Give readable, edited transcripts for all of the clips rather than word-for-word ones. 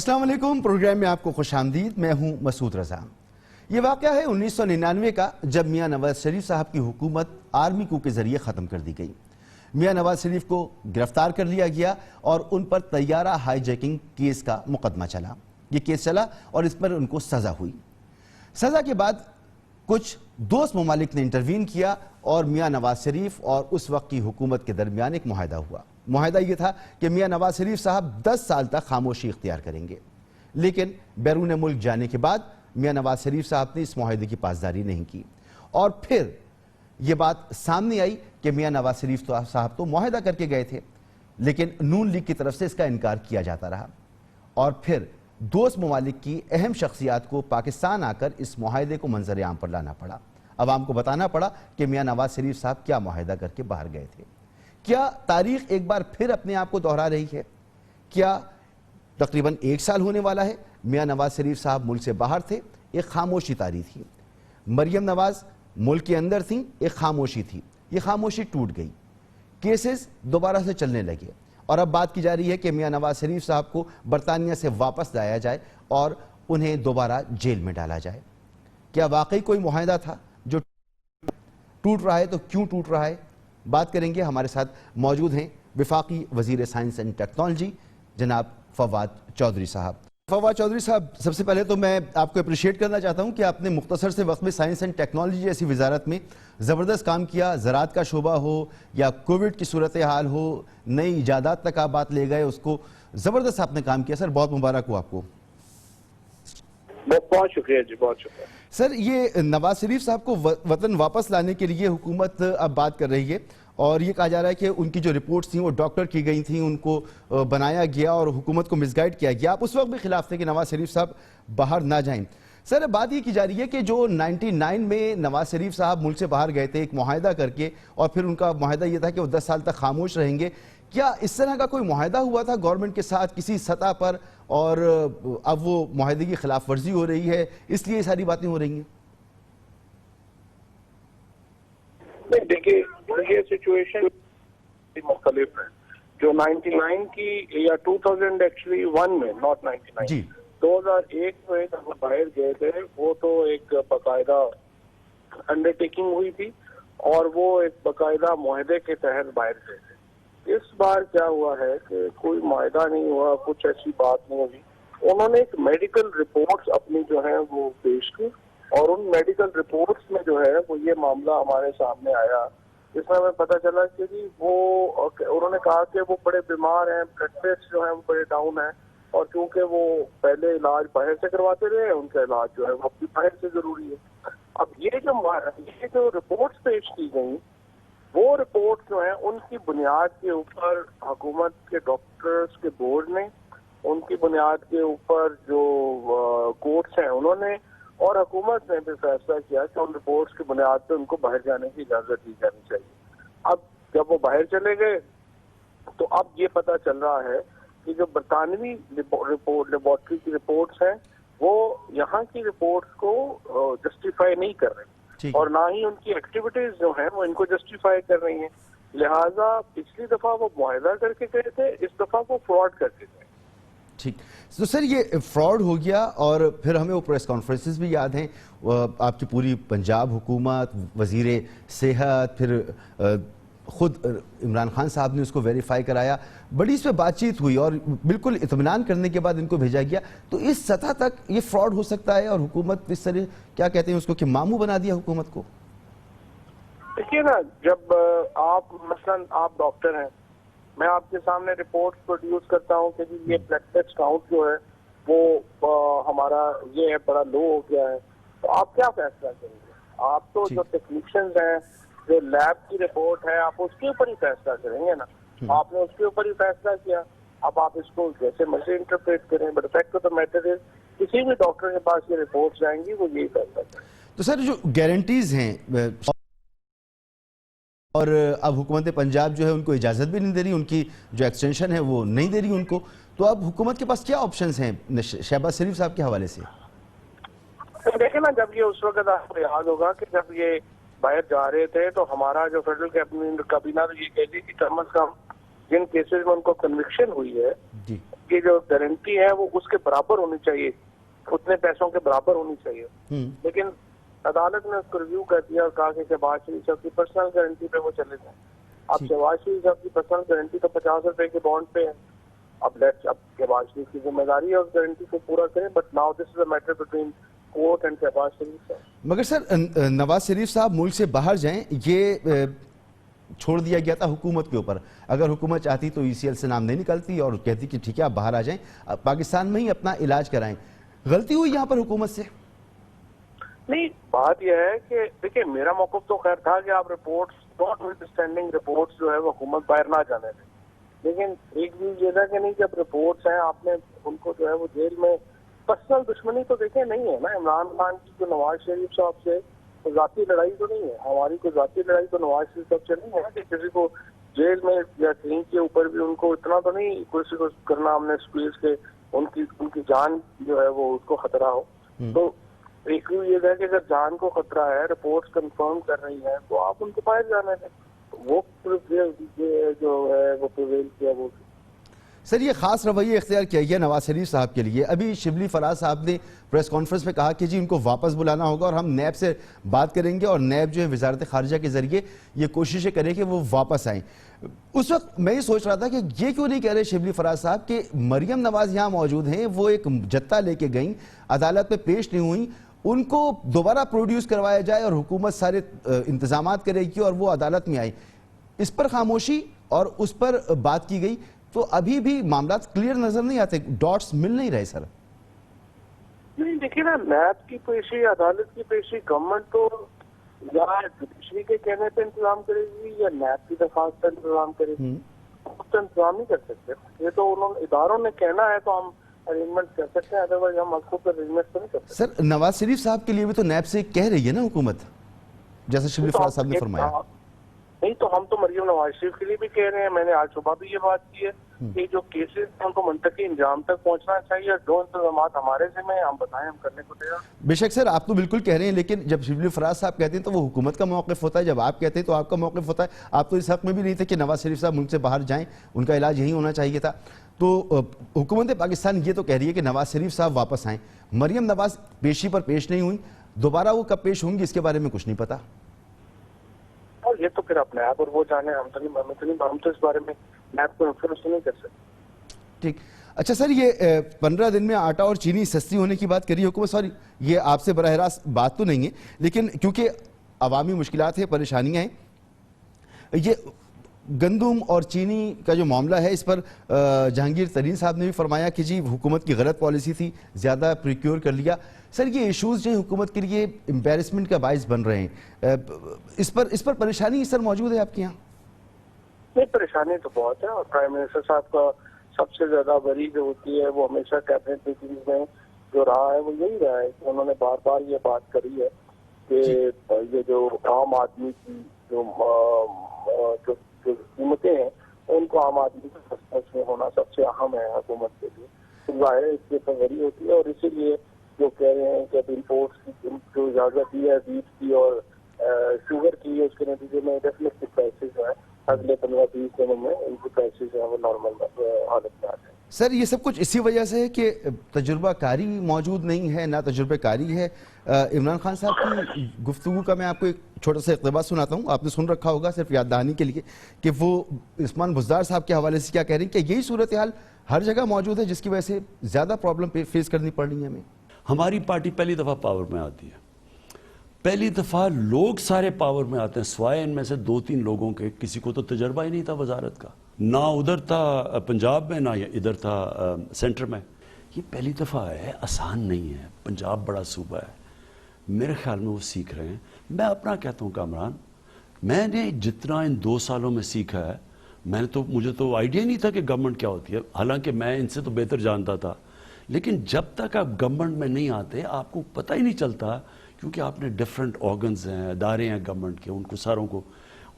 السلام علیکم، پروگرام میں آپ کو خوش آمدید۔ میں ہوں مسعود رضا۔ یہ واقعہ ہے 1999 کا، جب میاں نواز شریف صاحب کی حکومت آرمی کو کے ذریعے ختم کر دی گئی۔ میاں نواز شریف کو گرفتار کر لیا گیا اور ان پر طیارہ ہائی جیکنگ کیس کا مقدمہ چلا۔ یہ کیس چلا اور اس پر ان کو سزا ہوئی۔ سزا کے بعد کچھ دوست ممالک نے انٹروین کیا اور میاں نواز شریف اور اس وقت کی حکومت کے درمیان ایک معاہدہ ہوا۔ معاہدہ یہ تھا کہ میاں نواز شریف صاحب 10 سال تک خاموشی اختیار کریں گے، لیکن بیرون ملک جانے کے بعد میاں نواز شریف صاحب نے اس معاہدے کی پاسداری نہیں کی، اور پھر یہ بات سامنے آئی کہ میاں نواز شریف صاحب تو معاہدہ کر کے گئے تھے، لیکن نون لیگ کی طرف سے اس کا انکار کیا جاتا رہا، اور پھر دوست ممالک کی اہم شخصیات کو پاکستان آ کر اس معاہدے کو منظر عام پر لانا پڑا۔ عوام کو بتانا پڑا کہ میاں نواز شریف صاحب کیا معاہدہ کر کے باہر گئے تھے۔ کیا تاریخ ایک بار پھر اپنے آپ کو دہرا رہی ہے؟ کیا تقریباً 1 سال ہونے والا ہے میاں نواز شریف صاحب ملک سے باہر تھے، ایک خاموشی طاری تھی۔ مریم نواز ملک کے اندر تھیں، ایک خاموشی تھی، یہ خاموشی ٹوٹ گئی، کیسز دوبارہ سے چلنے لگے، اور اب بات کی جا رہی ہے کہ میاں نواز شریف صاحب کو برطانیہ سے واپس لایا جائے اور انہیں دوبارہ جیل میں ڈالا جائے۔ کیا واقعی کوئی معاہدہ تھا جو ٹوٹ رہا ہے؟ تو کیوں ٹوٹ رہا ہے؟ بات کریں گے۔ ہمارے ساتھ موجود ہیں وفاقی وزیر سائنس اینڈ ٹیکنالوجی جناب فواد چودھری صاحب۔ فواد چودھری صاحب، سب سے پہلے تو میں آپ کو اپریشیٹ کرنا چاہتا ہوں کہ آپ نے مختصر سے وقت میں سائنس اینڈ ٹیکنالوجی جیسی وزارت میں زبردست کام کیا۔ زراعت کا شعبہ ہو یا کووڈ کی صورتحال ہو، نئی ایجادات تک آپ بات لے گئے، اس کو زبردست آپ نے کام کیا۔ سر بہت مبارک ہو آپ کو۔ بہت شکریہ جی، بہت شکریہ سر۔ یہ نواز شریف صاحب کو وطن واپس لانے کے لیے حکومت اب بات کر رہی ہے، اور یہ کہا جا رہا ہے کہ ان کی جو رپورٹس تھیں وہ ڈاکٹر کی گئی تھیں، ان کو بنایا گیا اور حکومت کو مس گائیڈ کیا گیا۔ آپ اس وقت بھی خلاف تھے کہ نواز شریف صاحب باہر نہ جائیں۔ سر بات یہ کی جا رہی ہے کہ جو 99 میں نواز شریف صاحب ملک سے باہر گئے تھے ایک معاہدہ کر کے، اور پھر ان کا معاہدہ یہ تھا کہ وہ 10 سال تک خاموش رہیں گے، کیا اس طرح کا کوئی معاہدہ ہوا تھا گورنمنٹ کے ساتھ کسی سطح پر، اور اب وہ معاہدے کی خلاف ورزی ہو رہی ہے، اس لیے یہ ساری باتیں ہو رہی ہیں؟ نہیں، دیکھیے یہ سچویشن مختلف ہے۔ جو 99 کی یا 2000 ایکچولی 1 میں، ناٹ 99 جی 2001 میں ہم باہر گئے تھے، وہ تو ایک باقاعدہ انڈر ٹیکنگ ہوئی تھی اور وہ ایک باقاعدہ معاہدے کے تحت باہر گئے تھے۔ اس بار کیا ہوا ہے کہ کوئی معاہدہ نہیں ہوا، کچھ ایسی بات نہیں ہوئی۔ انہوں نے ایک میڈیکل رپورٹس اپنی جو ہیں وہ پیش کی، اور ان میڈیکل رپورٹس میں جو ہے وہ یہ معاملہ ہمارے سامنے آیا، جس میں ہمیں پتہ چلا کہ جی وہ انہوں نے کہا کہ وہ بڑے بیمار ہیں، بلڈ ٹیسٹ جو ہیں وہ بڑے ڈاؤن ہیں، اور چونکہ وہ پہلے علاج باہر سے کرواتے رہے، ان کا علاج جو ہے وہ بھی باہر سے ضروری ہے۔ اب یہ جو رپورٹس پیش کی گئیں، وہ رپورٹ جو ہیں ان کی بنیاد کے اوپر حکومت کے ڈاکٹرز کے بورڈ نے، ان کی بنیاد کے اوپر جو کورٹس ہیں انہوں نے، اور حکومت نے بھی فیصلہ کیا کہ ان رپورٹس کی بنیاد پہ ان کو باہر جانے کی اجازت دی جانی چاہیے۔ اب جب وہ باہر چلے گئے تو اب یہ پتہ چل رہا ہے کہ جو برطانوی لیبارٹری کی رپورٹس ہیں وہ یہاں کی رپورٹس کو جسٹیفائی نہیں کر رہی، اور نہ ہی ان کی ایکٹیویٹیز جو ہیں وہ ان کو جسٹیفائی کر رہی ہیں۔ لہٰذا پچھلی دفعہ وہ معاہدہ کر کے گئے تھے، اس دفعہ وہ فراڈ کر کے گئے۔ ٹھیک، تو سر یہ فراڈ ہو گیا، اور پھر ہمیں وہ پریس کانفرنسز بھی یاد ہیں، آپ کی پوری پنجاب حکومت، وزیر صحت، پھر خود عمران خان صاحب نے اس کو ویریفائی کرایا، بڑی اس پہ بات چیت ہوئی، اور بالکل اطمینان کرنے کے بعد ان کو بھیجا گیا۔ تو اس سطح تک یہ فراڈ ہو سکتا ہے، اور حکومت اس طرح کیا کہتے ہیں اس کو کہ ماموں بنا دیا حکومت کو؟ دیکھیے نا، جب آپ مثلاً آپ ڈاکٹر ہیں، میں آپ کے سامنے رپورٹ پروڈیوس کرتا ہوں کہ یہ بلڈ ٹیسٹ کاؤنٹ جو ہے وہ ہمارا یہ ہے بڑا لو ہو گیا ہے، تو آپ کیا فیصلہ کریں گے؟ آپ تو جو ٹیکنیشینز ہیں، جو لیب کی رپورٹ ہے، آپ اس کے اوپر ہی فیصلہ کریں گے نا۔ آپ نے اس کے اوپر ہی فیصلہ کیا، اب آپ اس کو جیسے مرضی انٹرپریٹ کریں، but fact of the matter is کسی بھی ڈاکٹر کے پاس یہ رپورٹ جائیں گی وہ یہی فیصلہ کریں۔ تو سر جو گارنٹیز ہیں، اور اب حکومت پنجاب جو ہے ان کو اجازت بھی نہیں دے رہی، ان کی جو ایکسٹینشن ہے وہ نہیں دے رہی ان کو، تو اب حکومت کے پاس کیا آپشنز ہیں شہباز شریف صاحب کے حوالے سے؟ دیکھیں نا، جب یہ اس وقت آپ کو یاد ہوگا کہ جب یہ باہر جا رہے تھے تو ہمارا جو فیڈرل کابینہ یہ کہتی کہ کم از کم جن کیسز میں ان کو کنوکشن ہوئی ہے کی جو گارنٹی ہے وہ اس کے برابر ہونی چاہیے, اتنے پیسوں کے برابر ہونی چاہیے. لیکن عدالت نے اس کو ریویو کر دیا اور کہا کہ شہباز شریف صاحب کی پرسنل گارنٹی پہ وہ چلے جائیں. اب شہباز شریف صاحب کی پرسنل گارنٹی تو 50 روپے کے بانڈ پہ ہے. اب شہباز شریف کی ذمہ داری ہے اس گارنٹی کو پورا کریں, but now this is a matter between court and Shahbaz Sharif صاحب. مگر سر نواز شریف صاحب ملک سے باہر جائیں یہ چھوڑ دیا گیا تھا حکومت کے اوپر. اگر حکومت چاہتی تو ای سی ایل سے نام نہیں نکلتی اور کہتی کہ ٹھیک ہے آپ باہر آ جائیں, پاکستان میں ہی اپنا علاج کرائیں. غلطی ہوئی یہاں پر حکومت سے؟ نہیں, بات یہ ہے کہ دیکھیں میرا موقف تو خیر تھا کہ آپ reports not with standing reports جو ہے وہ حکومت باہر نہ جانے دیں. لیکن ایک بھی یہ تھا کہ نہیں جب رپورٹس ہیں آپ نے ان کو جو ہے وہ جیل میں, پرسنل دشمنی تو دیکھیں نہیں ہے نا عمران خان کی جو نواز شریف صاحب سے ذاتی لڑائی تو نہیں ہے. ہماری کوئی ذاتی لڑائی تو نواز شریف صاحب سے نہیں ہے کہ کسی کو جیل میں یا کہیں کے اوپر بھی ان کو اتنا تو نہیں کسی کو کرنا ہم نے اسکویز کے ان کی جان جو ہے وہ اس کو خطرہ ہو. تو ایک یہ ہے کہ اگر جان کو خطرہ ہے, رپورٹس کنفرم کر رہی ہیں, تو آپ ان کو باہر جانے دیں. وہ جو ہے وہ پریویل کیا وہ. سر یہ خاص رویہ اختیار کیا گیا نواز شریف صاحب کے لیے. ابھی شبلی فراز صاحب نے پریس کانفرنس میں کہا کہ جی ان کو واپس بلانا ہوگا اور ہم نیب سے بات کریں گے اور نیب جو ہے وزارت خارجہ کے ذریعے یہ کوششیں کریں کہ وہ واپس آئیں. اس وقت میں یہ سوچ رہا تھا کہ یہ کیوں نہیں کہہ رہے شبلی فراز صاحب کہ مریم نواز یہاں موجود ہیں, وہ ایک جتہ لے کے گئیں, عدالت میں پیش نہیں ہوئیں, ان کو دوبارہ پروڈیوس کروایا جائے اور حکومت سارے انتظامات کرے گی اور وہ عدالت میں آئی. اس پر خاموشی اور اس پر بات کی گئی تو ابھی بھی معاملات کلیئر نظر نہیں آتے, ڈاٹس مل نہیں رہے. سر نہیں دیکھیے نا, نیب کی پیشی, عدالت کی پیشی گورنمنٹ تو یا جوڈیشری کے کہنے پہ انتظام کرے گی یا نیب کی درخواست پہ انتظام کرے گی. اس کا انتظام نہیں کر سکتے. یہ تو انہوں اداروں نے کہنا ہے تو ہم ارینجمنٹ کر سکتے ہیں, ادروائز ہم اس کو ارینجمنٹ تو نہیں کر سکتے. سر نواز شریف صاحب کے لیے بھی تو نیب سے کہہ رہی ہے نا حکومت, جیسے شبلی فراز صاحب نے فرمایا. نہیں تو ہم تو مریم نواز شریف کے لیے بھی کہہ رہے ہیں, میں نے آج صبح بھی یہ بات کی ہے کہ جو کیسز ہیں ان کو منطقی انجام تک پہنچنا چاہیے, جو انتظامات ہمارے ذمہ ہیں ہم بتائیں, ہم کرنے کو تیار. بے شک سر آپ تو بالکل کہہ رہے ہیں, لیکن جب شبلی فراز صاحب کہتے ہیں تو وہ حکومت کا موقف ہوتا ہے, جب آپ کہتے ہیں تو آپ کا موقف ہوتا ہے. آپ تو اس حق میں بھی نہیں تھے کہ نواز شریف صاحب ملک سے باہر جائیں, ان کا علاج یہی ہونا چاہیے تھا. تو حکومت پاکستان یہ تو کہہ رہی ہے کہ نواز شریف صاحب واپس آئیں. مریم نواز پیشی پر پیش نہیں ہوئی, دوبارہ وہ کب پیش ہوں گی اس کے بارے میں کچھ نہیں پتا. اور یہ تو پھر اپنے آپ اور وہ جانے, ہم تو اس بارے میں نیب کو انفلوئنس نہیں کر سکتے. ٹھیک. اچھا سر یہ 15 دن میں آٹا اور چینی سستی ہونے کی بات کری حکومت, سوری یہ آپ سے براہ راست بات تو نہیں ہے, لیکن کیونکہ عوامی مشکلات ہیں, پریشانیاں ہیں, یہ گندم اور چینی کا جو معاملہ ہے اس پر جہانگیر ترین صاحب نے بھی فرمایا کہ جی حکومت کی غلط پالیسی تھی, زیادہ پریکیور کر لیا. سر یہ ایشوز جو ہیں حکومت کے لیے امبیرسمنٹ کا باعث بن رہے ہیں, اس پر پریشانی سر موجود ہے آپ کے یہاں؟ نہیں پریشانی تو بہت ہے, اور پرائم منسٹر صاحب کا سب سے زیادہ بری جو ہوتی ہے وہ ہمیشہ کیبنٹ میٹنگز میں جو رہا ہے وہ یہی رہا ہے کہ انہوں نے بار بار یہ بات کری ہے کہ یہ جو عام آدمی کی جو قیمتیں ہیں ان کو عام آدمی کے سستے میں ہونا سب سے اہم ہے حکومت کے لیے. ظاہر ہے اس کی تغری ہوتی ہے, اور اسی لیے جو کہہ رہے ہیں کہ اب امپورٹس کی جو اجازت دی ہے بیف کی اور شوگر کی, اس کے نتیجے میں ڈیفینیٹلی پرائسز جو ہے اگلے 15-20 دنوں میں ان کی پرائسز جو ہے وہ نارمل حالت میں آ جائیں. سر یہ سب کچھ اسی وجہ سے ہے کہ تجربہ کاری موجود نہیں ہے, نہ تجربہ کاری ہے. عمران خان صاحب کی گفتگو کا میں آپ کو ایک چھوٹا سا اقتباس سناتا ہوں, آپ نے سن رکھا ہوگا, صرف یاد دہانی کے لیے, کہ وہ عثمان بزدار صاحب کے حوالے سے کیا کہہ رہے ہیں کہ یہی صورتحال ہر جگہ موجود ہے جس کی وجہ سے زیادہ پرابلم فیس کرنی پڑ رہی ہے ہمیں. ہماری پارٹی پہلی دفعہ پاور میں آتی ہے, پہلی دفعہ لوگ سارے پاور میں آتے ہیں, سوائے ان میں سے 2-3 لوگوں کے کسی کو تو تجربہ ہی نہیں تھا وزارت کا, نہ ادھر تھا پنجاب میں نہ ادھر تھا سینٹر میں. یہ پہلی دفعہ ہے, آسان نہیں ہے, پنجاب بڑا صوبہ ہے, میرے خیال میں وہ سیکھ رہے ہیں. میں اپنا کہتا ہوں کامران, میں نے جتنا ان 2 سالوں میں سیکھا ہے, مجھے تو آئیڈیا نہیں تھا کہ گورنمنٹ کیا ہوتی ہے, حالانکہ میں ان سے تو بہتر جانتا تھا, لیکن جب تک آپ گورنمنٹ میں نہیں آتے آپ کو پتہ ہی نہیں چلتا, کیونکہ آپ نے ڈیفرنٹ آرگنز ہیں, ادارے ہیں گورنمنٹ کے, ان کو ساروں کو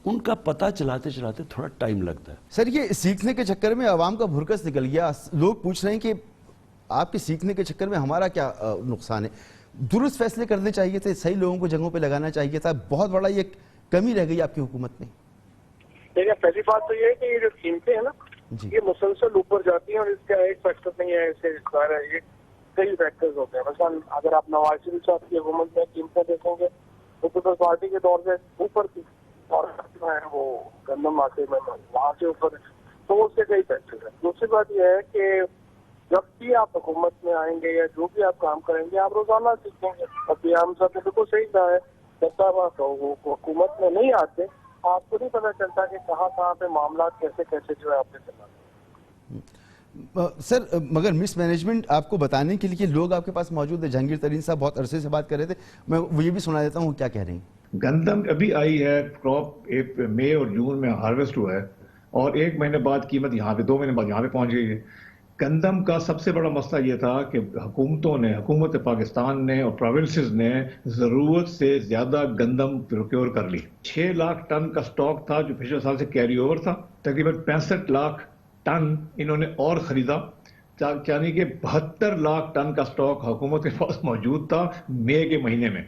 ان کا پتہ چلاتے چلاتے تھوڑا ٹائم لگتا ہے. سر یہ سیکھنے کے چکر میں عوام کا بھرکس نکل گیا. لوگ پوچھ رہے ہیں کہ آپ کے سیکھنے کے چکر میں ہمارا کیا نقصان ہے. درست فیصلے کرنے چاہیے تھے, صحیح لوگوں کو جگہوں پہ لگانا چاہیے تھا. بہت بڑا یہ کمی رہ گئی آپ کی حکومت میں. لیکن پہلی بات تو یہ ہے کہ یہ جو قیمتیں ہیں نا یہ مسلسل اوپر جاتی ہیں اور اس کا ایک فیکٹر نہیں ہے، اسے یہ کئی فیکٹرز ہوتے ہیں. مثلا اگر آپ نواز شریف صاحب کی حکومت میں قیمتیں دیکھیں گے تو پیپلز پارٹی کے دور سے اوپر تھی، اور جو ہے وہ گندم مارکیٹ میں وہاں سے اوپر ہے. تو اس سے کئی فیکٹرز ہیں. دوسری بات یہ ہے کہ جب بھی آپ حکومت میں آئیں گے یا جو بھی آپ کام کریں گے آپ روزانہ سیکھیں گے. ابھی ہم سب نے بالکل صحیح کہا ہے، جب تک آپ حکومت میں نہیں آتے آپ کو نہیں پتہ چلتا کہ کہاں پہ معاملات کیسے جو ہے آپ نے چلا. سر مگر مس مینجمنٹ آپ کو بتانے کے لیے لوگ آپ کے پاس موجود ہیں. جہانگیر ترین صاحب بہت عرصے سے بات کر رہے تھے، میں یہ بھی سنا دیتا ہوں کیا کہہ رہی ہیں. گندم ابھی آئی ہے، کراپ مئی اور جون میں ہارویسٹ ہوا ہے، اور 1 مہینے بعد قیمت یہاں پہ 2 مہینے بعد یہاں پہ پہنچ گئی ہے. گندم کا سب سے بڑا مسئلہ یہ تھا کہ حکومت پاکستان نے اور پروونسز نے ضرورت سے زیادہ گندم پروکیور کر لی. 6 لاکھ ٹن کا سٹاک تھا جو پچھلے سال سے کیری اوور تھا. تقریباً 65 لاکھ ٹن انہوں نے اور خریدا، یعنی کہ 72 لاکھ ٹن کا سٹاک حکومت کے پاس موجود تھا مئی کے مہینے میں.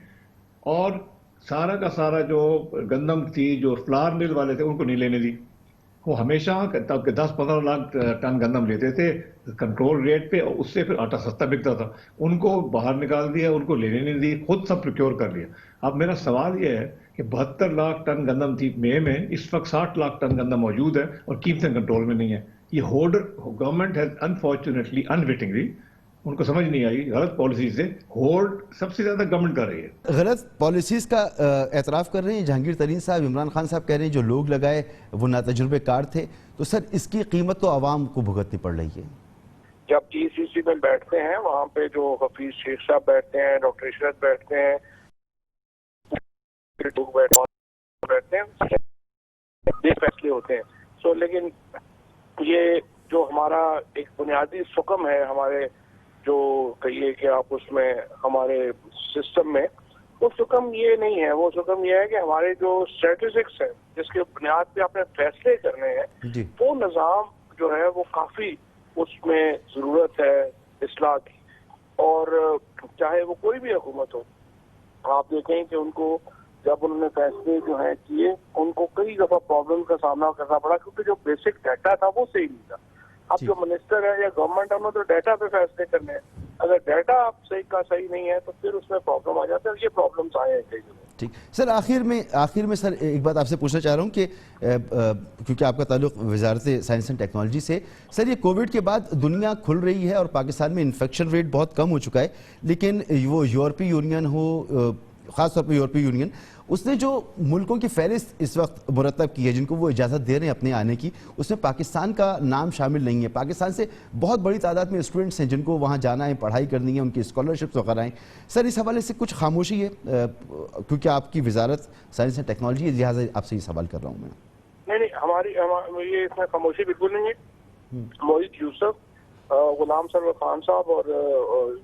اور سارا کا سارا جو گندم تھی جو فلار مل والے تھے ان کو نہیں لینے دی. وہ ہمیشہ 10-15 لاکھ ٹن گندم لیتے تھے کنٹرول ریٹ پہ، اور اس سے پھر آٹا سستا بکتا تھا. ان کو باہر نکال دیا، ان کو لینے نہیں دی، خود سب پروکیور کر لیا. اب میرا سوال یہ ہے کہ 72 لاکھ ٹن گندم تھی مئی میں، اس وقت 60 لاکھ ٹن گندم موجود ہے اور قیمتیں کنٹرول میں نہیں ہیں. یہ گورنمنٹ ہیز انفارچونیٹلی انوٹنگلی، ان کو سمجھ نہیں آئی، غلط پالیسیز سے ہولڈ سب سے زیادہ گورنمنٹ کر رہی ہے. غلط پالیسیز کا اعتراف کر رہے ہیں جہانگیر ترین صاحب. عمران خان صاحب کہہ رہے ہیں جو لوگ لگائے وہ ناتجربے کار تھے. تو سر اس کی قیمت تو عوام کو بھگتنی پڑ رہی ہے. جب GCC میں بیٹھتے ہیں وہاں پہ جو حفیظ شیخ صاحب بیٹھتے ہیں، ڈاکٹر عشرت بیٹھتے ہیں، بیٹھتے ہیں، یہ فیصلے ہوتے ہیں. لیکن یہ جو ہمارا ایک بنیادی سکم ہے ہمارے، جو کہیے کہ آپ اس میں ہمارے سسٹم میں، وہ سکم یہ نہیں ہے. وہ سکم یہ ہے کہ ہمارے جو اسٹریٹجکس ہیں جس کے بنیاد پہ آپ نے فیصلے کرنے ہیں، وہ نظام جو ہے وہ کافی اس میں ضرورت ہے اصلاح کی. اور چاہے وہ کوئی بھی حکومت ہو، آپ دیکھیں کہ ان کو جب انہوں نے فیصلے جو ہیں کیے ان کو کئی دفعہ پرابلم کا سامنا کرنا پڑا، کیونکہ جو بیسک ڈیٹا تھا وہ صحیح نہیں تھا. اب جو منسٹر ہے یا گورنمنٹ ہے انہوں نے تو ڈیٹا پہ فیصلے کرنے ہیں. اگر ڈیٹا آپ صحیح نہیں ہے تو پھر اس میں پرابلم آ جاتا ہے. یہ پرابلمس آئے ہیں کئی جگہ. ٹھیک سر، آخر میں سر ایک بات آپ سے پوچھنا چاہ رہا ہوں کہ کیونکہ آپ کا تعلق وزارت سائنس اینڈ ٹیکنالوجی سے، سر یہ کووڈ کے بعد دنیا کھل رہی ہے اور پاکستان میں انفیکشن ریٹ بہت کم ہو چکا ہے، لیکن وہ یورپی یونین ہو، خاص طور پہ یورپی یونین، اس نے جو ملکوں کی فہرست اس وقت مرتب کی ہے جن کو وہ اجازت دے رہے ہیں اپنے آنے کی، اس میں پاکستان کا نام شامل نہیں ہے. پاکستان سے بہت بڑی تعداد میں اسٹوڈنٹس ہیں جن کو وہاں جانا ہے، پڑھائی کرنی ہے، ان کی اسکالرشپس وغیرہ ہیں. سر اس حوالے سے کچھ خاموشی ہے؟ کیونکہ آپ کی وزارت سائنس اینڈ ٹیکنالوجی ہے، لہٰذا آپ سے یہ سوال کر رہا ہوں میں. نہیں ہماری یہ اس میں خاموشی بالکل نہیں ہے. محیط یوسف، غلام سرور خان صاحب اور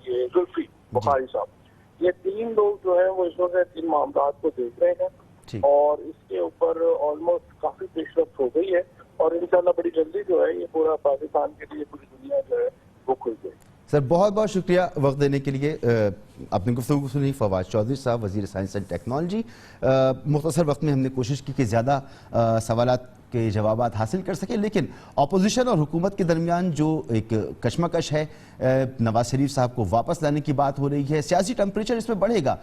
یہ زلفی بخاری صاحب، یہ 3 لوگ جو ہیں وہ اس وقت ان معاملات کو دیکھ رہے ہیں اور اس کے اوپر آلموسٹ کافی پیش رفت ہو گئی ہے. اور انشاءاللہ بڑی جلدی جو ہے یہ پورا پاکستان کے لیے پوری دنیا جو ہے وہ کھل گئی. سر بہت بہت شکریہ وقت دینے کے لیے. اپنی گفتگو سنی فواد چودھری صاحب، وزیر سائنس اینڈ ٹیکنالوجی. مختصر وقت میں ہم نے کوشش کی کہ زیادہ سوالات کے جوابات حاصل کر سکیں، لیکن اپوزیشن اور حکومت کے درمیان جو ایک کشمکش ہے، نواز شریف صاحب کو واپس لانے کی بات ہو رہی ہے، سیاسی ٹمپریچر اس میں بڑھے گا.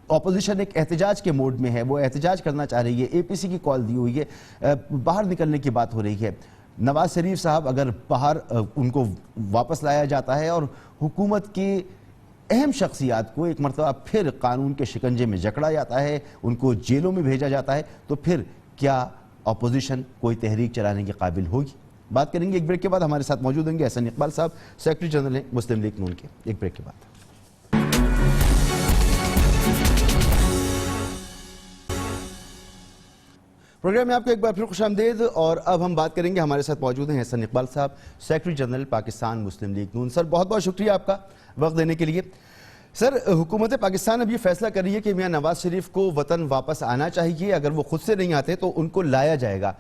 اپوزیشن ایک احتجاج کے موڈ میں ہے، وہ احتجاج کرنا چاہ رہی ہے، APC کی کال دی ہوئی ہے، باہر نکلنے کی بات ہو رہی ہے. نواز شریف صاحب اگر باہر ان کو واپس لایا جاتا ہے اور حکومت کی اہم شخصیات کو ایک مرتبہ پھر قانون کے شکنجے میں جکڑا جاتا ہے، ان کو جیلوں میں بھیجا جاتا ہے، تو پھر کیا اپوزیشن کوئی تحریک چلانے کے قابل ہوگی؟ بات کریں گے ایک بریک کے بعد. ہمارے ساتھ موجود ہوں گے احسن اقبال صاحب، سیکرٹری جنرل ہیں مسلم لیگ نون کے. ایک بریک کے بعد. پروگرام میں آپ کو ایک بار پھر خوش آمدید. اور اب ہم بات کریں گے، ہمارے ساتھ موجود ہیں احسن اقبال صاحب، سیکرٹری جنرل پاکستان مسلم لیگ نون. سر بہت بہت شکریہ آپ کا وقت دینے کے لیے. سر حکومت پاکستان اب یہ فیصلہ کر رہی ہے کہ میاں نواز شریف کو وطن واپس آنا چاہیے، اگر وہ خود سے نہیں آتے تو ان کو لایا جائے گا.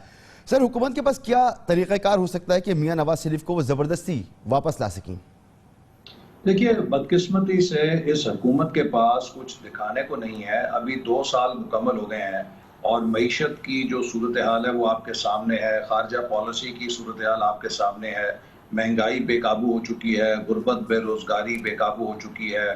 سر حکومت کے پاس کیا طریقہ کار ہو سکتا ہے کہ میاں نواز شریف کو وہ زبردستی واپس لا سکیں؟ دیکھیے بدقسمتی سے اس حکومت کے پاس کچھ دکھانے کو نہیں ہے. ابھی 2 سال مکمل ہو گئے ہیں اور معیشت کی جو صورتحال ہے وہ آپ کے سامنے ہے، خارجہ پالیسی کی صورتحال آپ کے سامنے ہے، مہنگائی بے قابو ہو چکی ہے، غربت بے روزگاری بے قابو ہو چکی ہے،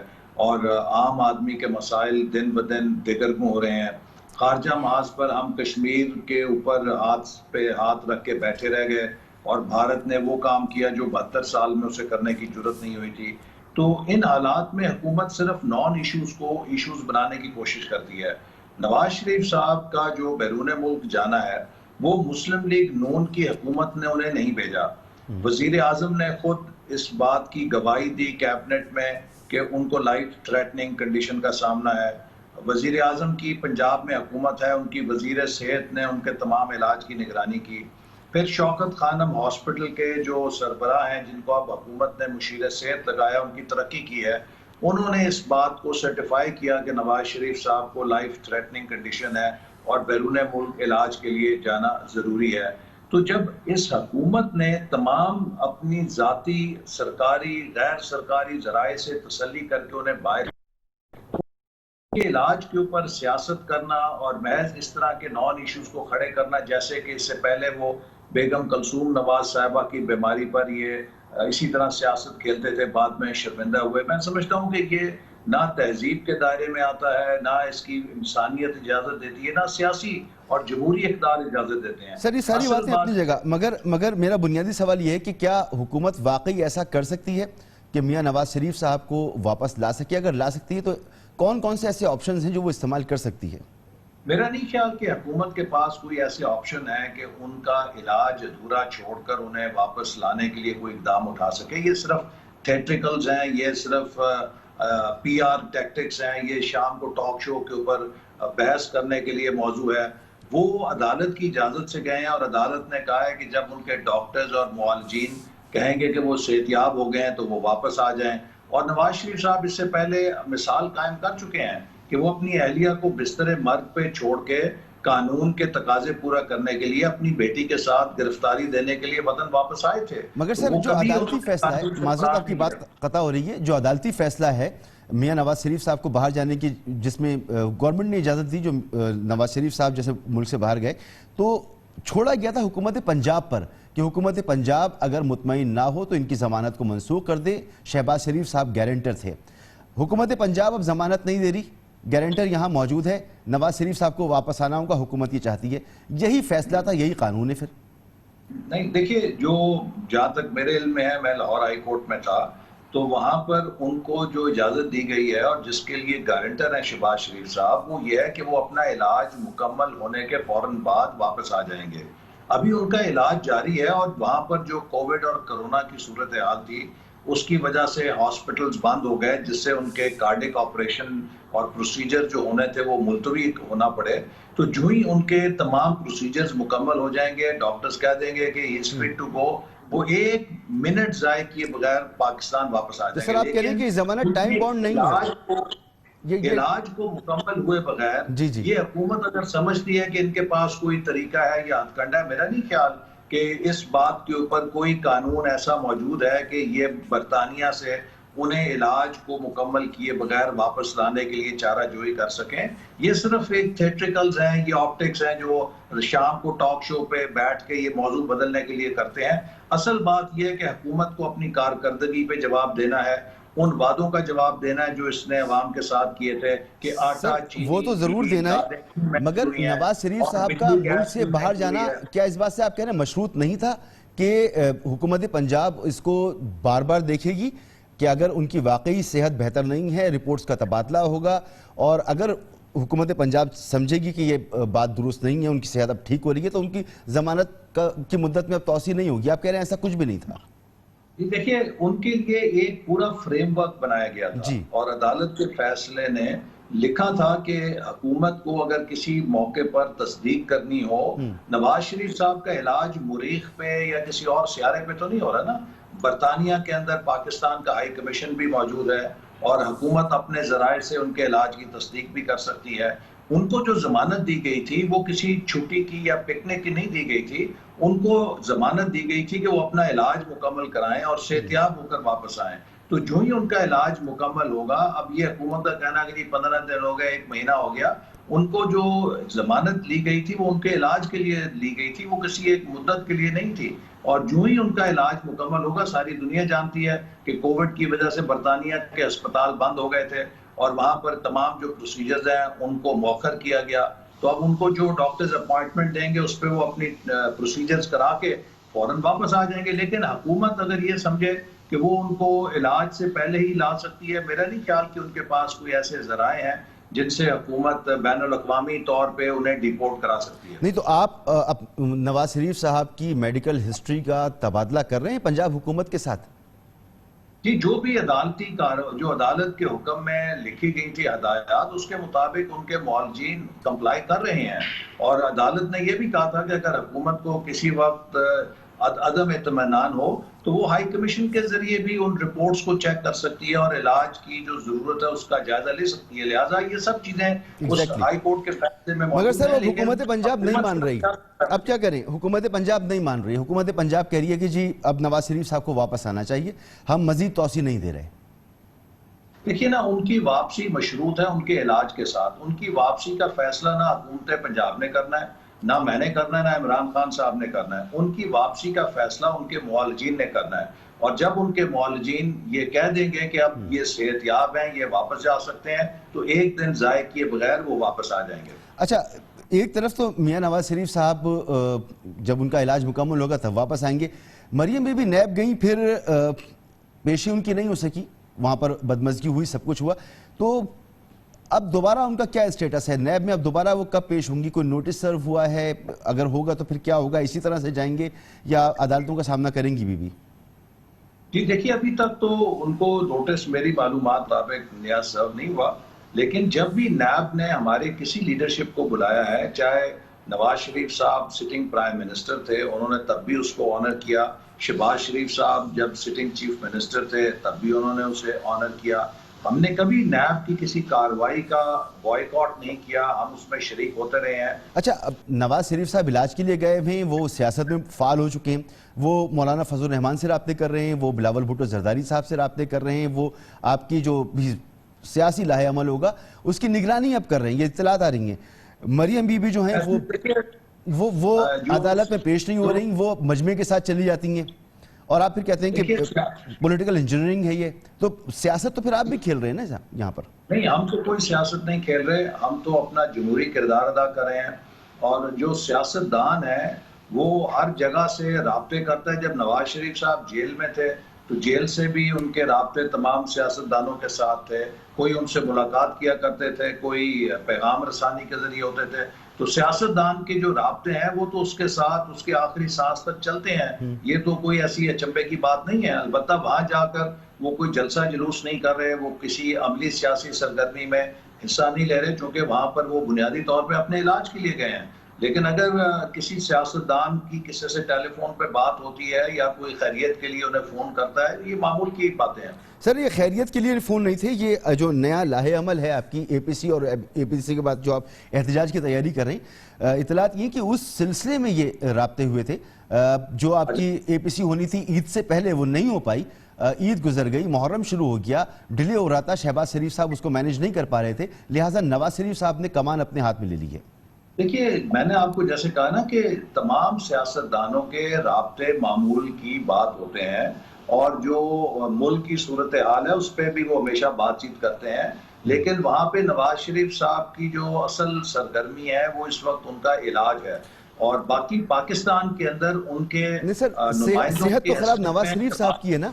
اور عام آدمی کے مسائل دن بدن دگرگوں ہو رہے ہیں۔ خارجہ محاذ پر ہم کشمیر کے اوپر ہاتھ پہ ہاتھ رکھ کے بیٹھے رہ گئے، اور بھارت نے وہ کام کیا جو 72 سال میں اسے کرنے کی جرت نہیں ہوئی تھی۔ تو ان حالات میں حکومت صرف نان ایشوز کو ایشوز بنانے کی کوشش کرتی ہے۔ نواز شریف صاحب کا جو بیرون ملک جانا ہے وہ مسلم لیگ نون کی حکومت نے انہیں نہیں بھیجا۔ وزیر اعظم نے خود اس بات کی گواہی دی کیبنٹ میں کہ ان کو لائف تھریٹننگ کنڈیشن کا سامنا ہے۔ وزیر اعظم کی پنجاب میں حکومت ہے، ان کی وزیر صحت نے ان کے تمام علاج کی نگرانی کی۔ پھر شوکت خانم ہاسپٹل کے جو سربراہ ہیں جن کو اب حکومت نے مشیر صحت لگایا، ان کی ترقی کی ہے، انہوں نے اس بات کو سرٹیفائی کیا کہ نواز شریف صاحب کو لائف تھریٹننگ کنڈیشن ہے اور بیرون ملک علاج کے لیے جانا ضروری ہے۔ تو جب اس حکومت نے تمام اپنی ذاتی سرکاری غیر سرکاری ذرائع سے تسلی کر کے انہیں باہر کے علاج کے اوپر سیاست کرنا اور محض اس طرح کے نان ایشوز کو کھڑے کرنا، جیسے کہ اس سے پہلے وہ بیگم کلثوم نواز صاحبہ کی بیماری پر یہ اسی طرح سیاست کھیلتے تھے، بعد میں شرمندہ ہوئے۔ میں سمجھتا ہوں کہ یہ نہ تہذیب کے دائرے میں آتا ہے، نہ اس کی انسانیت اجازت دیتی ہے، نہ سیاسی اور جمہوری اقدار اجازت دیتے ہیں۔ سر یہ ساری باتیں اپنی جگہ، مگر میرا بنیادی سوال یہ ہے کہ کیا حکومت واقعی ایسا کر سکتی ہے کہ میاں نواز شریف صاحب کو واپس لا سکے؟ اگر لا سکتی ہے تو کون کون سے ایسے آپشنز ہیں جو وہ استعمال کر سکتی ہے؟ میرا نہیں خیال کہ حکومت کے پاس کوئی ایسے آپشن ہے کہ ان کا علاج ادھورا چھوڑ کر انہیں واپس لانے کے لیے کوئی اقدام اٹھا سکے۔ یہ صرف تھیٹریکلز ہیں، یہ صرف پی آر ٹیکٹکس ہیں، یہ شام کو ٹاک شو کے اوپر بحث کرنے کے لیے موضوع ہے۔ وہ عدالت کی اجازت سے گئے ہیں اور عدالت نے کہا ہے کہ جب ان کے ڈاکٹرز اور معالجین کہیں گے کہ وہ صحتیاب ہو گئے ہیں تو وہ واپس آ جائیں۔ اور نواز شریف صاحب اس سے پہلے مثال قائم کر چکے ہیں کہ وہ اپنی اہلیہ کو بستر مرگ پہ چھوڑ کے قانون کے تقاضے پورا کرنے کے لیے اپنی بیٹی کے ساتھ گرفتاری دینے کے لیے وطن واپس آئے تھے۔ مگر سر جو عدالتی فیصلہ ہے، معذرت آپ کی بات قطع ہو رہی ہے، جو عدالتی فیصلہ ہے میاں نواز شریف صاحب کو باہر جانے کی، جس میں گورنمنٹ نے اجازت دی جو نواز شریف صاحب جیسے ملک سے باہر گئے، تو چھوڑا گیا تھا حکومت پنجاب پر کہ حکومت پنجاب اگر مطمئن نہ ہو تو ان کی ضمانت کو منسوخ کر دے۔ شہباز شریف صاحب گارنٹر تھے، حکومت پنجاب اب ضمانت نہیں دے رہی، گارنٹر یہاں موجود ہے، نواز شریف صاحب کو واپس آنا ہوگا، حکومت یہ چاہتی ہے۔ یہی فیصلہ تھا، یہی قانون ہے پھر؟ نہیں دیکھیے، جو جہاں تک میرے علم میں ہے، میں لاہور ہائی کورٹ میں تھا، تو وہاں پر ان کو جو اجازت دی گئی ہے اور جس کے لیے گارنٹر ہیں شہباز شریف صاحب، وہ یہ ہے کہ وہ اپنا علاج مکمل ہونے کے فوراً بعد واپس آ جائیں گے۔ ابھی ان کا علاج جاری ہے، اور وہاں پر جو کووڈ اور کرونا کی صورتحال تھی اس کی وجہ سے ہاسپٹلز بند ہو گئے، جس سے ان کے کارڈک آپریشن اور پروسیجر جو ہونے تھے وہ ملتوی ہونا پڑے۔ تو جو ہی ان کے تمام پروسیجرز مکمل ہو جائیں گے، ڈاکٹرز کہہ دیں گے کہ ہی از فٹ ٹو گو، وہ ایک منٹ ضائع کیے بغیر پاکستان واپس آ تو جائیں سر گے۔ آپ کہہ رہے ہیں کہ ضمانت ٹائم باؤنڈ نہیں ہے؟ علاج کو مکمل ہوئے بغیر جی جی یہ حکومت اگر سمجھتی ہے کہ ان کے پاس کوئی طریقہ ہے یا ہتھ کنڈا ہے، میرا نہیں خیال کہ اس بات کے اوپر کوئی قانون ایسا موجود ہے کہ یہ برطانیہ سے انہیں علاج کو مکمل کیے بغیر واپس لانے کے لیے چارہ جوئی کر سکیں۔ یہ صرف ایک تھیٹریکلز ہیں، یہ آپٹکس ہیں جو شام کو ٹاک شو پہ بیٹھ کے یہ موضوع بدلنے کے لیے کرتے ہیں۔ اصل بات یہ ہے کہ حکومت کو اپنی کارکردگی پہ جواب دینا ہے، ان وعدوں کا جواب دینا ہے جو اس نے عوام کے ساتھ کیے تھے کہ آٹا چینی وہ تو ضرور دینا ہے، مگر نواز شریف صاحب کا ملک سے باہر جانا کیا اس بات سے آپ کہہ رہے ہیں مشروط نہیں تھا کہ حکومت پنجاب اس کو بار بار دیکھے گی کہ اگر ان کی واقعی صحت بہتر نہیں ہے، رپورٹس کا تبادلہ ہوگا، اور اگر حکومت پنجاب سمجھے گی کہ یہ بات درست نہیں ہے، ان کی صحت اب ٹھیک ہو رہی ہے، تو ان کی ضمانت کی مدت میں اب توسیع نہیں ہوگی؟ آپ کہہ رہے ہیں ایسا کچھ بھی نہیں تھا؟ دیکھیے، ان کے لیے ایک پورا فریم ورک بنایا گیا تھا، اور عدالت کے فیصلے نے لکھا تھا کہ حکومت کو اگر کسی موقع پر تصدیق کرنی ہو، نواز شریف صاحب کا علاج مریخ پہ یا کسی اور سیارے پہ تو نہیں ہو رہا نا، برطانیہ کے اندر پاکستان کا ہائی کمیشن بھی موجود ہے، اور حکومت اپنے ذرائع سے ان کے علاج کی تصدیق بھی کر سکتی ہے۔ ان کو جو ضمانت دی گئی تھی وہ کسی چھٹی کی یا پکنک کی نہیں دی گئی تھی، ان کو ضمانت دی گئی تھی کہ وہ اپنا علاج مکمل کرائیں اور صحتیاب ہو کر واپس آئیں۔ تو جو ہی ان کا علاج مکمل ہوگا، اب یہ حکومت کا کہنا کہ 15 دن ہو گئے، 1 مہینہ ہو گیا، ان کو جو ضمانت لی گئی تھی وہ ان کے علاج کے لیے لی گئی تھی، وہ کسی ایک مدت کے لیے نہیں تھی. اور جو ہی ان کا علاج مکمل ہوگا، ساری دنیا جانتی ہے کہ کووڈ کی وجہ سے برطانیہ کے اسپتال بند ہو گئے تھے اور وہاں پر تمام جو پروسیجرز ہیں ان کو مؤخر کیا گیا. تو اب ان کو جو ڈاکٹرز اپوائنٹمنٹ دیں گے اس پہ وہ اپنی پروسیجرز کرا کے فوراً واپس آ جائیں گے. لیکن حکومت اگر یہ سمجھے کہ وہ ان کو علاج سے پہلے ہی لا سکتی ہے، میرا نہیں خیال کہ ان کے پاس کوئی ایسے ذرائع ہیں جن سے حکومت بین الاقوامی طور پہ انہیں ڈیپورٹ کرا سکتی ہے. نہیں تو آپ نواز شریف صاحب کی میڈیکل ہسٹری کا تبادلہ کر رہے ہیں پنجاب حکومت کے ساتھ؟ جی، جو بھی جو عدالت کے حکم میں لکھی گئی تھی ہدایات، اس کے مطابق ان کے معالجین کمپلائی کر رہے ہیں. اور عدالت نے یہ بھی کہا تھا کہ اگر حکومت کو کسی وقت عدم اطمینان ہو تو وہ ہائی کمیشن کے ذریعے بھی ان رپورٹس کو چیک کر سکتی ہے اور علاج کی جو ضرورت ہے اس کا جائزہ لے سکتی ہے. لہٰذا یہ سب چیزیں اس ہائی کورٹ کے فیصلے میں مگر موجود سر ہیں. وہ حکومت پنجاب نہیں مان رہی، اب کیا کریں؟ حکومت پنجاب نہیں مان رہی. حکومت پنجاب کہہ رہی ہے کہ جی اب نواز شریف صاحب کو واپس آنا چاہیے، ہم مزید توسیع نہیں دے رہے. دیکھیے نا، ان کی واپسی مشروط ہے ان کے علاج کے ساتھ. ان کی واپسی کا فیصلہ نہ حکومت پنجاب نے کرنا ہے، نہ میں نے کرنا ہے، نہ عمران خان صاحب نے کرنا ہے. ان کی واپسی کا فیصلہ ان کے معالجین نے کرنا ہے. اور جب ان کے معالجین یہ کہہ دیں گے کہ اب یہ صحت یاب ہیں، یہ واپس جا سکتے ہیں، تو ایک دن ضائع کیے بغیر وہ واپس آ جائیں گے. اچھا، ایک طرف تو میاں نواز شریف صاحب جب ان کا علاج مکمل ہوگا تب واپس آئیں گے. مریم بی بی نیب گئیں، پھر پیشی ان کی نہیں ہو سکی، وہاں پر بدمزگی ہوئی، سب کچھ ہوا. تو اب دوبارہ ان کا کیا اسٹیٹس ہے نیب میں؟ اب دوبارہ وہ کب پیش ہوں گی؟ کوئی نوٹس سرو ہوا ہے؟ اگر ہوگا تو پھر کیا ہوگا؟ اسی طرح سے جائیں گے یا عدالتوں کا سامنا کریں گی بی بی؟ جی دیکھیے، ابھی تک تو ان کو نوٹس میری معلومات مطابق نیا سرو نہیں ہوا. لیکن جب بھی نیب نے ہمارے کسی لیڈرشپ کو بلایا ہے، چاہے نواز شریف صاحب سٹنگ پرائم منسٹر تھے، انہوں نے تب بھی اس کو آنر کیا. شہباز شریف صاحب جب سٹنگ چیف منسٹر تھے تب بھی انہوں نے اسے آنر کیا. ہم نے کبھی نیب کی کسی کارروائی کا بوائیکاٹ نہیں کیا، ہم اس میں شریک ہوتے رہے ہیں. اچھا، اب نواز شریف صاحب علاج کے لیے گئے ہیں، وہ سیاست میں فعال ہو چکے ہیں، وہ مولانا فضل الرحمان سے رابطے کر رہے ہیں، وہ بلاول بھٹو زرداری صاحب سے رابطے کر رہے ہیں، وہ آپ کی جو بھی سیاسی لاہ عمل ہوگا اس کی نگرانی اب کر رہے ہیں. یہ اطلاعات آ رہی ہیں. مریم بی بی جو ہیں وہ عدالت میں پیش نہیں ہو رہی، وہ مجمع کے ساتھ چلی جاتی ہیں، اور آپ پھر کہتے ہیں کہ پولیٹیکل انجینئرنگ ہے یہ. تو سیاست تو پھر آپ بھی کھیل رہے ہیں نا یہاں پر؟ نہیں، ہم تو کوئی سیاست نہیں کھیل رہے، ہم تو اپنا جمہوری کردار ادا کر رہے ہیں. اور جو سیاستدان ہے وہ ہر جگہ سے رابطے کرتا ہے. جب نواز شریف صاحب جیل میں تھے تو جیل سے بھی ان کے رابطے تمام سیاستدانوں کے ساتھ تھے. کوئی ان سے ملاقات کیا کرتے تھے، کوئی پیغام رسانی کے ذریعے ہوتے تھے. تو سیاستدان کے جو رابطے ہیں وہ تو اس کے ساتھ اس کے آخری سانس تک چلتے ہیں. یہ تو کوئی ایسی اچنبے کی بات نہیں ہے. البتہ وہاں جا کر وہ کوئی جلسہ جلوس نہیں کر رہے، وہ کسی عملی سیاسی سرگرمی میں حصہ نہیں لے رہے، چونکہ وہاں پر وہ بنیادی طور پہ اپنے علاج کے لیے گئے ہیں. لیکن اگر کسی سیاستدان کی کسی سے ٹیلی فون پہ بات ہوتی ہے یا کوئی خیریت کے لیے انہیں فون کرتا ہے، یہ معمول کی باتیں ہیں. سر یہ خیریت کے لیے فون نہیں تھے، یہ جو نیا لاہ عمل ہے آپ کی اے پی سی اور اے پی سی کے بعد جو آپ احتجاج کی تیاری کر رہے ہیں، اطلاعات یہ کہ اس سلسلے میں یہ رابطے ہوئے تھے. جو آپ کی اے پی سی ہونی تھی عید سے پہلے وہ نہیں ہو پائی، عید گزر گئی، محرم شروع ہو گیا، ڈیلے ہو رہا تھا، شہباز شریف صاحب اس کو مینیج نہیں کر پا رہے تھے، لہٰذا نواز شریف صاحب نے کمان اپنے ہاتھ میں لے لی ہے. دیکھیے، میں نے آپ کو جیسے کہا نا کہ تمام سیاستدانوں کے رابطے معمول کی بات ہوتے ہیں، اور جو ملک کی صورتحال ہے اس پہ بھی وہ ہمیشہ بات چیت کرتے ہیں. لیکن وہاں پہ نواز شریف صاحب کی جو اصل سرگرمی ہے وہ اس وقت ان کا علاج ہے. اور باقی پاکستان کے اندر ان کے صحت تو خراب نواز شریف صاحب کی ہے نا،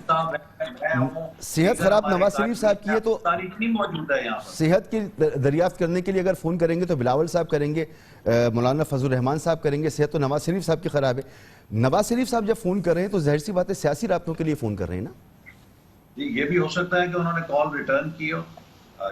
صحت خراب نواز شریف صاحب کی ہے، تو تاریخ نہیں موجود ہے یہاں. صحت کی دریافت کرنے کے لیے اگر فون کریں گے تو بلاول صاحب کریں گے، مولانا فضل الرحمان صاحب کریں گے. صحت تو نواز شریف صاحب کی خراب ہے. نواز شریف صاحب جب فون کر رہے ہیں تو ظاہر سی بات ہے سیاسی رابطوں کے لیے فون کر رہے ہیں نا. جی یہ بھی ہو سکتا ہے کہ انہوں نے کال ریٹرن کی ہو.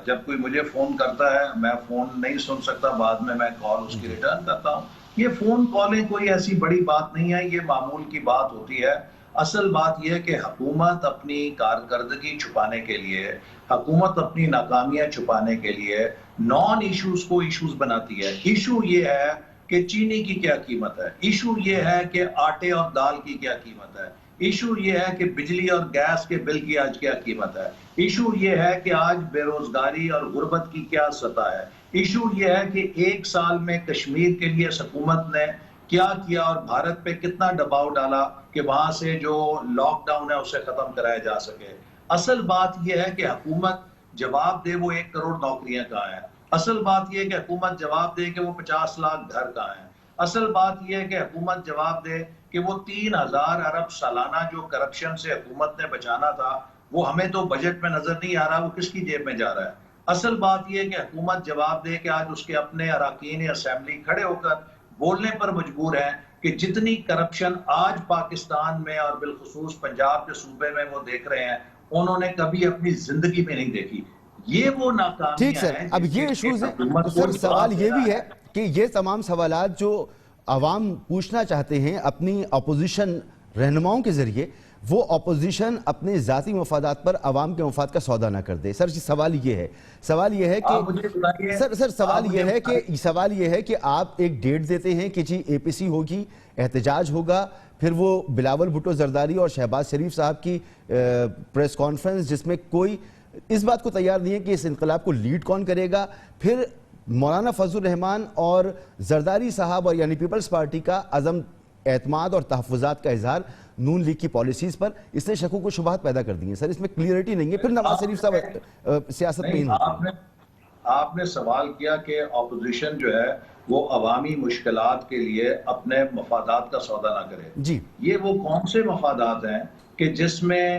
جب کوئی مجھے فون کرتا ہے میں فون نہیں سن سکتا، بعد میں کال اس کی ریٹرن کرتا ہوں. یہ فون کالیں کوئی ایسی بڑی بات نہیں ہے، یہ معمول کی بات ہوتی ہے. اصل بات یہ ہے کہ حکومت اپنی کارکردگی چھپانے کے لیے، حکومت اپنی ناکامیاں چھپانے کے لیے نان ایشوز کو ایشوز بناتی ہے. ایشو یہ ہے کہ چینی کی کیا قیمت ہے، ایشو یہ ہے کہ آٹے اور دال کی کیا قیمت ہے، ایشو یہ ہے کہ بجلی اور گیس کے بل کی آج کیا قیمت ہے. ایشو یہ ہے کہ آج بے روزگاری اور غربت کی کیا سطح ہے. ایشو یہ ہے کہ 1 سال میں کشمیر کے لیے حکومت نے کیا کیا اور بھارت پہ کتنا دباؤ ڈالا کہ وہاں سے جو لاک ڈاؤن ہے اسے ختم کرایا جا سکے. اصل بات یہ ہے کہ حکومت جواب دے وہ 1 کروڑ نوکریاں کہاں ہیں. اصل بات یہ ہے کہ حکومت جواب دے کہ وہ 50 لاکھ گھر کہاں ہیں. اصل بات یہ ہے کہ حکومت جواب دے کہ وہ 3000 ارب سالانہ جو کرپشن سے حکومت نے بچانا تھا وہ ہمیں تو بجٹ میں نظر نہیں آ رہا, وہ کس کی جیب میں جا رہا ہے. اصل بات یہ ہے کہ حکومت جواب دے کہ آج اس کے اپنے اراکین اسمبلی کھڑے ہو کر بولنے پر مجبور ہیں کہ جتنی کرپشن آج پاکستان میں اور بالخصوص پنجاب کے صوبے میں وہ دیکھ رہے ہیں انہوں نے کبھی اپنی زندگی میں نہیں دیکھی. یہ وہ ناکامیاں ٹھیک سر, ہیں اب یہ ایشوز ہیں. تو سر سوال یہ بھی ہے کہ یہ تمام سوالات جو عوام پوچھنا چاہتے ہیں اپنی اپوزیشن رہنماؤں کے ذریعے, وہ اپوزیشن اپنے ذاتی مفادات پر عوام کے مفاد کا سودا نہ کر دے. سر سوال یہ ہے کہ سوال یہ ہے کہ آپ ایک ڈیٹ دیتے ہیں کہ جی APC ہوگی, احتجاج ہوگا, پھر وہ بلاول بھٹو زرداری اور شہباز شریف صاحب کی پریس کانفرنس جس میں کوئی اس بات کو تیار نہیں ہے کہ اس انقلاب کو لیڈ کون کرے گا, پھر مولانا فضل الرحمان اور زرداری صاحب اور یعنی پیپلز پارٹی کا عزم, اعتماد اور تحفظات کا اظہار نون لیگ کی پالیسیز پر, اس نے شکوک و شبہات پیدا کر دی ہیں. سر اس میں کلیئرٹی نہیں ہے, پھر نواز شریف صاحب سیاست میں ہی ہوتے ہیں. آپ نے سوال کیا کہ اپوزیشن جو ہے وہ عوامی مشکلات کے لیے اپنے مفادات کا سودا نہ کرے. جی, یہ وہ کون سے مفادات ہیں کہ جس میں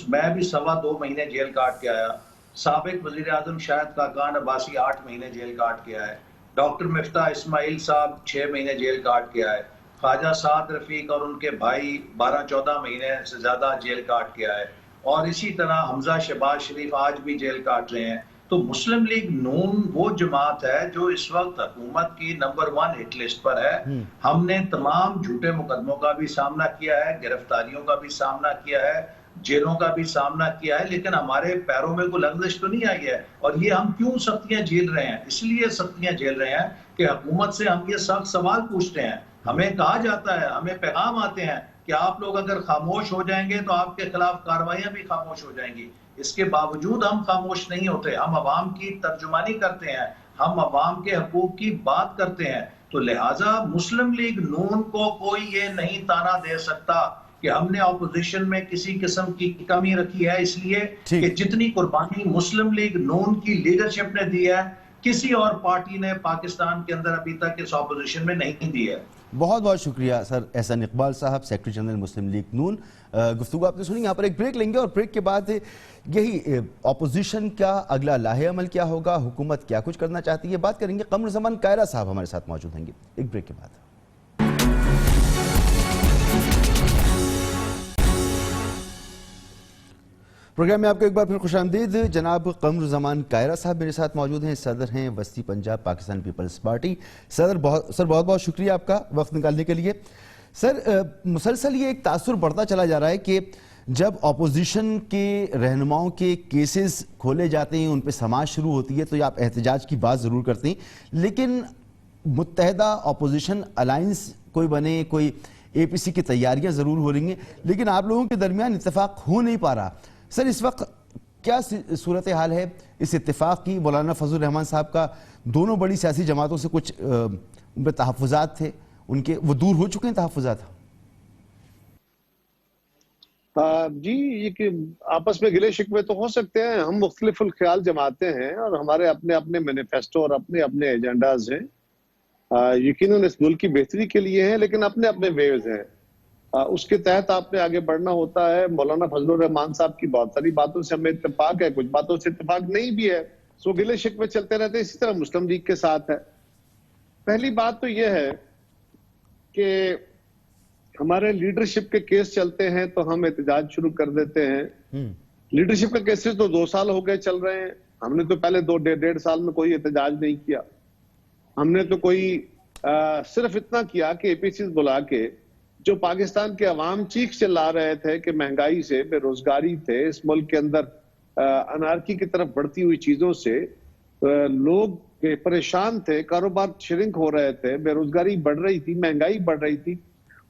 میں بھی 2.25 مہینے جیل کاٹ کے آیا, سابق وزیر اعظم شاہد خاقان عباسی 8 مہینے جیل کاٹ کے آئے, ڈاکٹر مفتاح اسماعیل صاحب 6 مہینے جیل کاٹ کے آئے, خواجہ سعد رفیق اور ان کے بھائی 12-14 مہینے سے زیادہ جیل کاٹ کے آئے, اور اسی طرح حمزہ شہباز شریف آج بھی جیل کاٹ رہے ہیں. تو مسلم لیگ نون وہ جماعت ہے جو اس وقت حکومت کی نمبر 1 ہٹ لسٹ پر ہے. ہم نے تمام جھوٹے مقدموں کا بھی سامنا کیا ہے, گرفتاریوں کا بھی سامنا کیا ہے, جیلوں کا بھی سامنا کیا ہے, لیکن ہمارے پیروں میں کوئی لغزش تو نہیں آئی ہے. اور یہ ہم کیوں سختیاں جھیل رہے ہیں؟ اس لیے سختیاں جھیل رہے ہیں کہ حکومت سے ہم یہ سخت سوال پوچھتے ہیں. ہمیں کہا جاتا ہے, ہمیں پیغام آتے ہیں کہ آپ لوگ اگر خاموش ہو جائیں گے تو آپ کے خلاف کارروائیاں بھی خاموش ہو جائیں گی. اس کے باوجود ہم خاموش نہیں ہوتے, ہم عوام کی ترجمانی کرتے ہیں, ہم عوام کے حقوق کی بات کرتے ہیں. تو لہٰذا مسلم لیگ نون کو کوئی یہ نہیں تانا دے سکتا کہ ہم نے اپوزیشن میں کسی قسم کی کمی رکھی ہے, اس لیے کہ جتنی قربانی مسلم لیگ نون کی لیڈرشپ نے دی ہے کسی اور پارٹی نے پاکستان کے اندر ابھی تک اس اپوزیشن میں نہیں دی ہے. بہت بہت شکریہ سر احسان اقبال صاحب, سیکرٹری جنرل مسلم لیگ نون. گفتگو آپ نے سنی. یہاں پر ایک بریک لیں گے اور بریک کے بعد یہی اپوزیشن کا اگلا لاہے عمل کیا ہوگا, حکومت کیا کچھ کرنا چاہتی ہے, بات کریں گے. قمر زمان کائرہ صاحب ہمارے ساتھ موجود ہیں گے ایک بریک کے بعد. پروگرام میں آپ کو ایک بار پھر خوش آمدید. جناب قمر زمان کائرہ صاحب میرے ساتھ موجود ہیں, صدر ہیں وسطی پنجاب پاکستان پیپلز پارٹی. سر بہت بہت شکریہ آپ کا وقت نکالنے کے لیے. سر مسلسل یہ ایک تاثر بڑھتا چلا جا رہا ہے کہ جب اپوزیشن کے رہنماؤں کے کیسز کھولے جاتے ہیں, ان پہ سماعت شروع ہوتی ہے تو آپ احتجاج کی بات ضرور کرتے ہیں, لیکن متحدہ اپوزیشن الائنس کوئی بنے, کوئی APC کی تیاریاں ضرور ہو رہی ہیں, لیکن آپ لوگوں کے درمیان اتفاق ہو نہیں پا رہا. سر اس وقت کیا صورتحال ہے اس اتفاق کی؟ مولانا فضل الرحمان صاحب کا دونوں بڑی سیاسی جماعتوں سے کچھ ان پہ تحفظات تھے, ان کے وہ دور ہو چکے ہیں تحفظات؟ جی, یہ کہ آپس میں گلے شکوے تو ہو سکتے ہیں, ہم مختلف الخیال جماعتیں ہیں اور ہمارے اپنے اپنے مینیفیسٹو اور اپنے اپنے ایجنڈاز ہیں, یقیناً اس ملک کی بہتری کے لیے ہیں, لیکن اپنے اپنے ویوز ہیں. اس کے تحت آپ نے آگے بڑھنا ہوتا ہے. مولانا فضل الرحمان صاحب کی بہت ساری باتوں سے ہمیں اتفاق ہے, کچھ باتوں سے اتفاق نہیں بھی ہے, سو گلے شکوے چلتے رہتے ہیں. اسی طرح مسلم لیگ کے ساتھ ہے. پہلی بات تو یہ ہے کہ ہمارے لیڈرشپ کے کیس چلتے ہیں تو ہم احتجاج شروع کر دیتے ہیں. لیڈرشپ کے کیسز تو 2 سال ہو گئے چل رہے ہیں. ہم نے تو پہلے 1.5 سال میں کوئی احتجاج نہیں کیا. ہم نے تو کوئی صرف اتنا کیا کہ APCs بلا کے جو پاکستان کے عوام چیخ چلا رہے تھے کہ مہنگائی سے, بے روزگاری تھے اس ملک کے اندر, انارکی کی طرف بڑھتی ہوئی چیزوں سے لوگ پریشان تھے, کاروبار شرنک ہو رہے تھے, بے روزگاری بڑھ رہی تھی, مہنگائی بڑھ رہی تھی,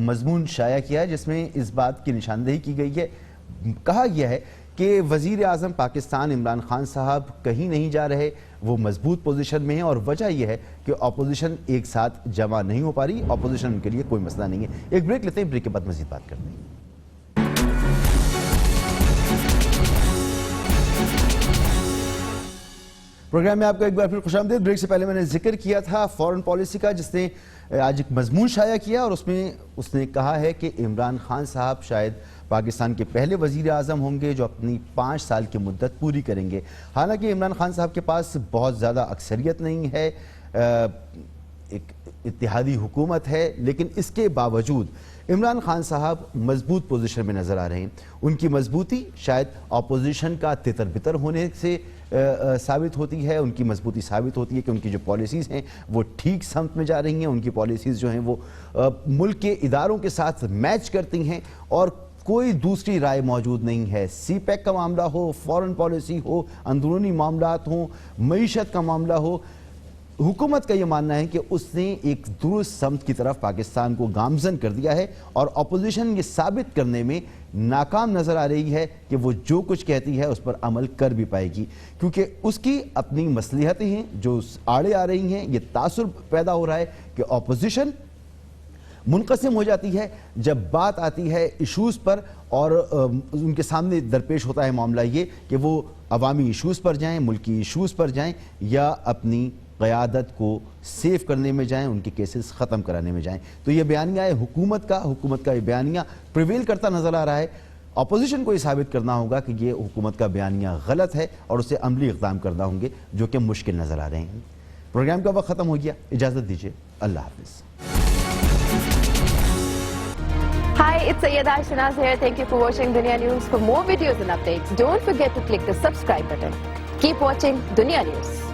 مضمون شائع کیا ہے جس میں اس بات کی نشاندہی کی گئی ہے. کہا گیا ہے کہ وزیر اعظم پاکستان عمران خان صاحب کہیں نہیں جا رہے, وہ مضبوط پوزیشن میں ہیں, اور وجہ یہ ہے کہ اپوزیشن ایک ساتھ جمع نہیں ہو پا رہی. اپوزیشن ان کے لیے کوئی مسئلہ نہیں ہے. ایک بریک لیتے ہیں, بریک کے بعد مزید بات کرتے ہیں. پروگرام میں آپ کا ایک بار پھر خوش آمدید. بریک سے پہلے میں نے ذکر کیا تھا فورن پالیسی کا, جس نے آج ایک مضمون شائع کیا, اور اس نے کہا ہے کہ عمران خان صاحب شاید پاکستان کے پہلے وزیر اعظم ہوں گے جو اپنی 5 سال کی مدت پوری کریں گے. حالانکہ عمران خان صاحب کے پاس بہت زیادہ اکثریت نہیں ہے, ایک اتحادی حکومت ہے, لیکن اس کے باوجود عمران خان صاحب مضبوط پوزیشن میں نظر آ رہے ہیں. ان کی مضبوطی شاید اپوزیشن کا تتر بتر ہونے سے ثابت ہوتی ہے. ان کی مضبوطی ثابت ہوتی ہے کہ ان کی جو پالیسیز ہیں وہ ٹھیک سمت میں جا رہی ہیں. ان کی پالیسیز جو ہیں وہ ملک کے اداروں کے ساتھ میچ کرتی ہیں, اور کوئی دوسری رائے موجود نہیں ہے. سی پیک کا معاملہ ہو, فورن پالیسی ہو, اندرونی معاملات ہوں, معیشت کا معاملہ ہو, حکومت کا یہ ماننا ہے کہ اس نے ایک درست سمت کی طرف پاکستان کو گامزن کر دیا ہے, اور اپوزیشن یہ ثابت کرنے میں ناکام نظر آ رہی ہے کہ وہ جو کچھ کہتی ہے اس پر عمل کر بھی پائے گی, کیونکہ اس کی اپنی مصلحتیں ہیں جو آڑے آ رہی ہیں. یہ تاثر پیدا ہو رہا ہے کہ اپوزیشن منقسم ہو جاتی ہے جب بات آتی ہے ایشوز پر, اور ان کے سامنے درپیش ہوتا ہے معاملہ یہ کہ وہ عوامی ایشوز پر جائیں, ملکی ایشوز پر جائیں, یا اپنی قیادت کو سیف کرنے میں جائیں, ان کے کیسز ختم کرانے میں جائیں. تو یہ بیانیہ ہے حکومت کا یہ بیانیہ پریویل کرتا نظر آ رہا ہے. اپوزیشن کو یہ ثابت کرنا ہوگا کہ یہ حکومت کا بیانیہ غلط ہے, اور اسے عملی اقدام کرنا ہوں گے جو کہ مشکل نظر آ رہے ہیں. پروگرام کا وقت ختم ہو گیا, اجازت دیجیے, اللہ حافظ. Hi, it's Sayyeda Shanaz here. Thank you for watching Dunia News. For more videos and updates, don't forget to click the subscribe button. Keep watching Dunia News.